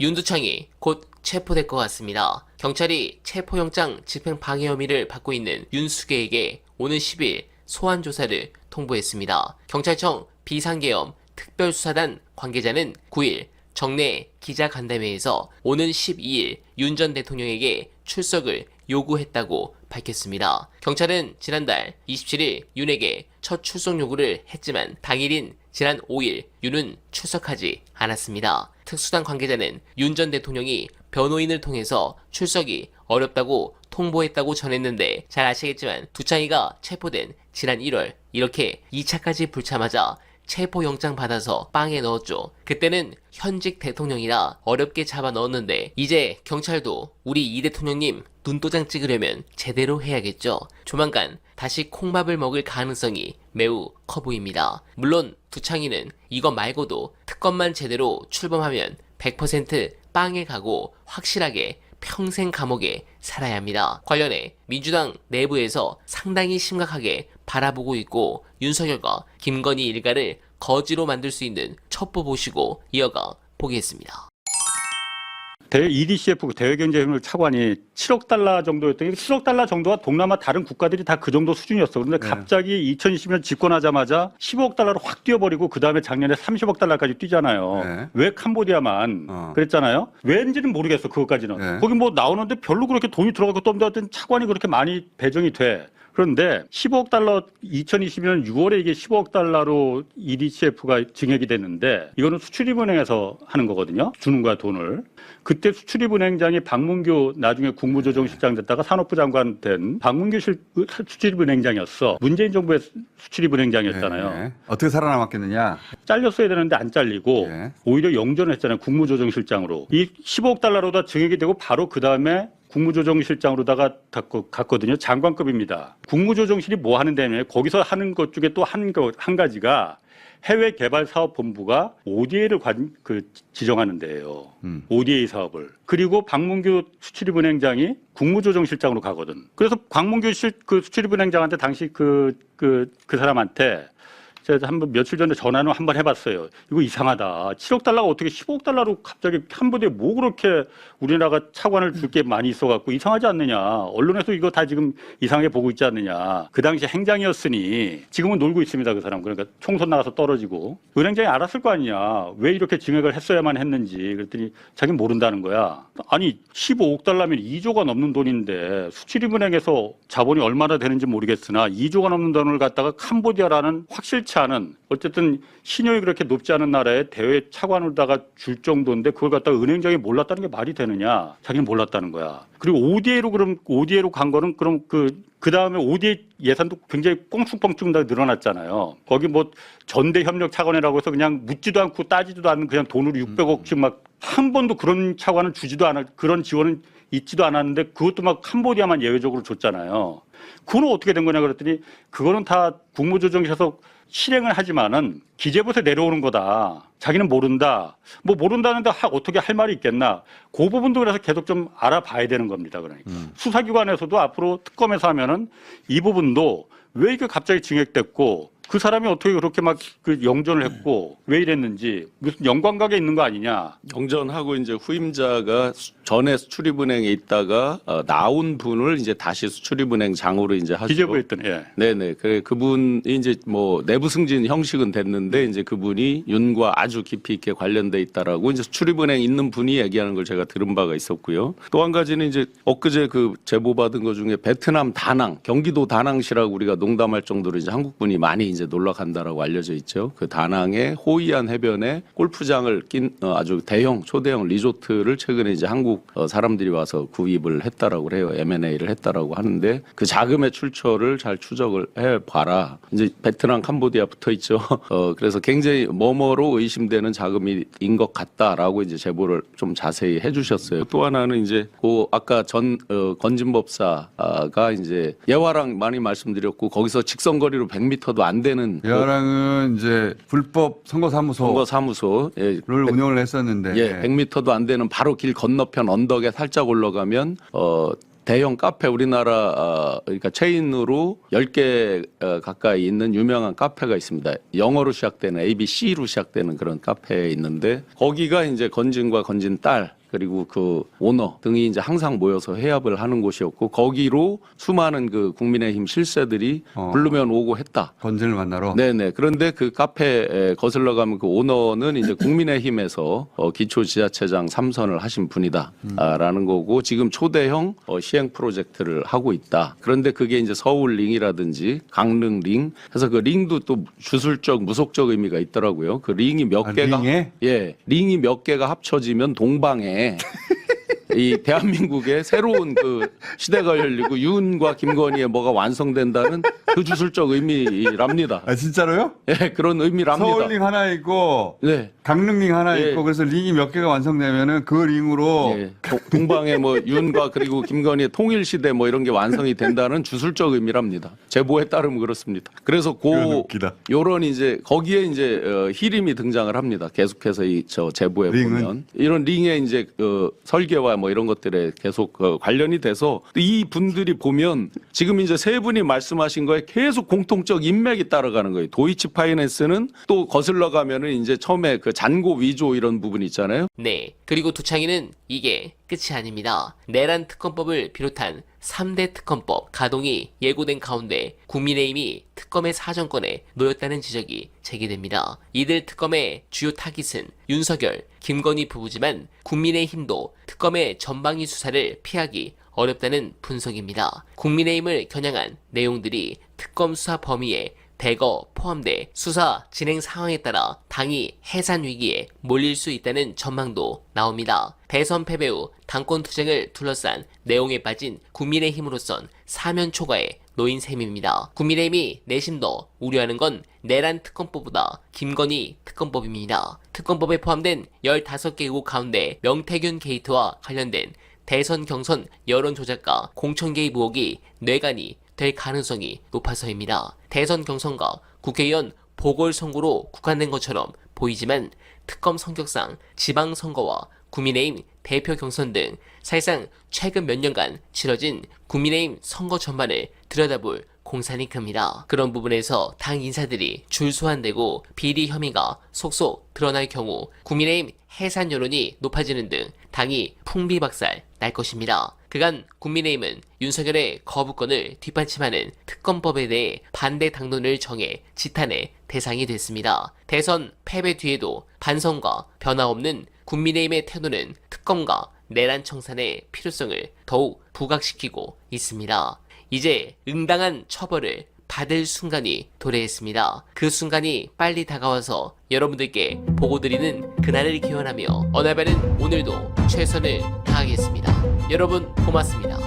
윤두창이 곧 체포될 것 같습니다. 경찰이 체포영장 집행 방해 혐의를 받고 있는 윤수계에게 오는 10일 소환 조사를 통보했습니다. 경찰청 비상계엄 특별수사단 관계자는 9일 정례 기자간담회에서 오는 12일 윤 전 대통령에게 출석을 요구했다고 밝혔습니다. 경찰은 지난달 27일 윤에게 첫 출석 요구를 했지만 당일인 지난 5일 윤은 출석하지 않았습니다. 특수단 관계자는 윤 전 대통령이 변호인을 통해서 출석이 어렵다고 통보했다고 전했는데 잘 아시겠지만 두창이가 체포된 지난 1월 이렇게 2차까지 불참하자 체포영장 받아서 빵에 넣었죠. 그때는 현직 대통령이라 어렵게 잡아 넣었는데 이제 경찰도 우리 이 대통령님 눈도장 찍으려면 제대로 해야겠죠. 조만간 다시 콩밥을 먹을 가능성이 매우 커 보입니다. 물론 두창이는 이거 말고도 특검만 제대로 출범하면 100% 빵에 가고 확실하게 평생 감옥에 살아야 합니다. 관련해 민주당 내부에서 상당히 심각하게 바라보고 있고 윤석열과 김건희 일가를 거지로 만들 수 있는 첩보 보시고 이어가 보겠습니다. EDCF 대외경제협력 차관이 7억 달러 정도였더니 7억 달러 정도가 동남아 다른 국가들이 다 그 정도 수준이었어. 그런데 갑자기 2020년 집권하자마자 15억 달러로 확 뛰어버리고 그 다음에 작년에 30억 달러까지 뛰잖아요. 네. 왜 캄보디아만 그랬잖아요. 왜인지는 모르겠어. 그것까지는. 네. 거기 뭐 나오는데 별로 그렇게 돈이 들어가고 또 어떤 차관이 그렇게 많이 배정이 돼. 그런데 15억 달러 2020년 6월에 이게 15억 달러로 EDCF가 증액이 됐는데 이거는 수출입은행에서 하는 거거든요. 주는 거야 돈을. 그때 수출입은행장이 박문규 나중에 국무조정실장 됐다가 산업부 장관 된 박문규 수출입은행장이었어. 문재인 정부의 수출입은행장이었잖아요. 네. 어떻게 살아남았겠느냐? 잘렸어야 되는데 안 잘리고 네. 오히려 영전을 했잖아요. 국무조정실장으로. 이 15억 달러로 다 증액이 되고 바로 그 다음에 국무조정실장으로다가 갔거든요. 장관급입니다. 국무조정실이 뭐 하는 데냐면 거기서 하는 것 중에 또 한 가지가 해외개발사업본부가 ODA를 지정하는 데예요. ODA 사업을. 그리고 박문규 수출입은행장이 국무조정실장으로 가거든. 그래서 박문규 수출입은행장한테 당시 그 사람한테 제가 한번 며칠 전에 전화는 한번 해봤어요. 이거 이상하다. 7억 달러가 어떻게 15억 달러로 갑자기 한 부대에 뭐 그렇게 우리나라가 차관을 줄 게 많이 있어갖고 이상하지 않느냐. 언론에서 이거 다 지금 이상하게 보고 있지 않느냐. 그 당시 행장이었으니 지금은 놀고 있습니다. 그 사람. 그러니까 총선 나가서 떨어지고. 은행장이 알았을 거 아니냐. 왜 이렇게 증액을 했어야만 했는지. 그랬더니 자기는 모른다는 거야. 아니 15억 달러면 2조가 넘는 돈인데 수출입은행에서 자본이 얼마나 되는지 모르겠으나 2조가 넘는 돈을 갖다가 캄보디아라는 확실치 않은 어쨌든 신용이 그렇게 높지 않은 나라에 대외 차관으로다가 줄 정도인데 그걸 갖다가 은행장이 몰랐다는 게 말이 되느냐. 자기는 몰랐다는 거야. 그리고 ODA로 간 거는 그럼 그 다음에 ODA 예산도 굉장히 꽁충뻥충 다 늘어났잖아요. 거기 뭐 전대 협력 차관이라고 해서 그냥 묻지도 않고 따지도 않는 그냥 돈으로 600억씩 막 한 번도 그런 차관을 주지도 않아 그런 지원은 있지도 않았는데 그것도 막 캄보디아만 예외적으로 줬잖아요. 그건 어떻게 된 거냐 그랬더니 그거는 다 국무조정실에서 실행을 하지만은 기재부에서 내려오는 거다. 자기는 모른다. 뭐 모른다는데 어떻게 할 말이 있겠나. 그 부분도 그래서 계속 좀 알아봐야 되는 겁니다. 그러니까 수사기관에서도 앞으로 특검에서 하면은 이 부분도 왜 이게 갑자기 증액됐고 그 사람이 어떻게 그렇게 막 그 영전을 했고 왜 이랬는지 무슨 연관관계 있는 거 아니냐. 영전하고 이제 후임자가 전에 수출입은행에 있다가 나온 분을 이제 다시 수출입은행장으로 이제 하시고 기재부에 있던 예. 네네. 그래 그분이 이제 뭐 내부 승진 형식은 됐는데 이제 그분이 윤과 아주 깊이 있게 관련돼 있다라고 이제 수출입은행 있는 분이 얘기하는 걸 제가 들은 바가 있었고요. 또 한 가지는 이제 엊그제 그 제보 받은 것 중에 베트남 다낭, 경기도 다낭시라고 우리가 농담할 정도로 이제 한국분이 많이 이제 놀러 간다라고 알려져 있죠. 그 다낭의 호이안 해변에 골프장을 낀 아주 대형 초대형 리조트를 최근에 이제 한국 사람들이 와서 구입을 했다라고 해요. M&A를 했다라고 하는데 그 자금의 출처를 잘 추적을 해봐라. 이제 베트남, 캄보디아 붙어 있죠. 그래서 굉장히 뭐뭐로 의심되는 자금인 것 같다라고 이제 제보를 좀 자세히 해주셨어요. 또 하나는 이제 그 아까 건진법사가 이제 예화랑 많이 말씀드렸고 거기서 직선거리로 100m도 안 되는 예화랑은 이제 불법 선거사무소를 를 운영을 했었는데 예, 100m도 안 되는 바로 길 건너편 언덕에 살짝 올라가면 대형 카페 우리나라 그러니까 체인으로 10개 가까이 있는 유명한 카페가 있습니다. 영어로 시작되는 ABC로 시작되는 그런 카페에 있는데 거기가 이제 건진과 건진 딸 그리고 그 오너 등이 이제 항상 모여서 회합을 하는 곳이었고 거기로 수많은 그 국민의힘 실세들이 부르면 오고 했다. 건진을 만나러. 네네. 그런데 그 카페에 거슬러 가면 그 오너는 이제 국민의힘에서 기초지자체장 3선을 하신 분이다라는 거고 지금 초대형 시행 프로젝트를 하고 있다. 그런데 그게 이제 서울 링이라든지 강릉 링 해서 그 링도 또 주술적 무속적 의미가 있더라고요. 그 링이 몇 개가 링에? 예, 링이 몇 개가 합쳐지면 동방에 이 대한민국의 새로운 그 시대가 열리고 윤과 김건희의 뭐가 완성된다는 그 주술적 의미랍니다. 아 진짜로요? 예, 그런 의미랍니다. 서울링 하나 있고 네. 강릉링 하나 예. 있고 그래서 링이 몇 개가 완성되면은 그 링으로 예, 동방에 뭐 윤과 그리고 김건희의 통일 시대 뭐 이런 게 완성이 된다는 주술적 의미랍니다. 제보에 따르면 그렇습니다. 그래서 이건 웃기다. 요런 이제 거기에 이제 히림이 등장을 합니다. 계속해서 이 저 제보에 링은? 보면 이런 링의 이제 설계와 뭐 이런 것들에 계속 관련이 돼서 이 분들이 보면 지금 이제 세 분이 말씀하신 거에 계속 공통적 인맥이 따라가는 거예요. 도이치 파이낸스는 또 거슬러 가면은 이제 처음에 그 잔고 위조 이런 부분 있잖아요. 네, 그리고 두창이는 이게 끝이 아닙니다. 내란 특검법을 비롯한 3대 특검법 가동이 예고된 가운데 국민의힘이 특검의 사정권에 놓였다는 지적이 제기됩니다. 이들 특검의 주요 타깃은 윤석열, 김건희 부부지만 국민의힘도 특검의 전방위 수사를 피하기 어렵다는 분석입니다. 국민의힘을 겨냥한 내용들이 특검 수사 범위에 대거 포함돼 수사 진행 상황에 따라 당이 해산 위기에 몰릴 수 있다는 전망도 나옵니다. 대선 패배 후 당권 투쟁을 둘러싼 내용에 빠진 국민의힘으로선 사면 초과에 놓인 셈입니다. 국민의힘이 내심 더 우려하는 건 내란 특검법보다 김건희 특검법입니다. 특검법에 포함된 15개 의혹 가운데 명태균 게이트와 관련된 대선 경선 여론 조작과 공천 개입 의혹이 뇌관이 될 가능성이 높아서입니다. 대선 경선과 국회의원 보궐선거로 국한된 것처럼 보이지만 특검 성격상 지방선거와 국민의힘 대표 경선 등 사실상 최근 몇 년간 치러진 국민의힘 선거 전반을 들여다볼 공산이 큽니다. 그런 부분에서 당 인사들이 줄소환되고 비리 혐의가 속속 드러날 경우 국민의힘 해산 여론이 높아지는 등 당이 풍비박살 날 것입니다. 그간 국민의힘은 윤석열의 거부권을 뒷받침하는 특검법에 대해 반대 당론을 정해 지탄의 대상이 됐습니다. 대선 패배 뒤에도 반성과 변화 없는 국민의힘의 태도는 특검과 내란 청산의 필요성을 더욱 부각시키고 있습니다. 이제 응당한 처벌을 받을 순간이 도래했습니다. 그 순간이 빨리 다가와서 여러분들께 보고드리는 그날을 기원하며 어날바는 오늘도 최선을 다하겠습니다. 여러분 고맙습니다.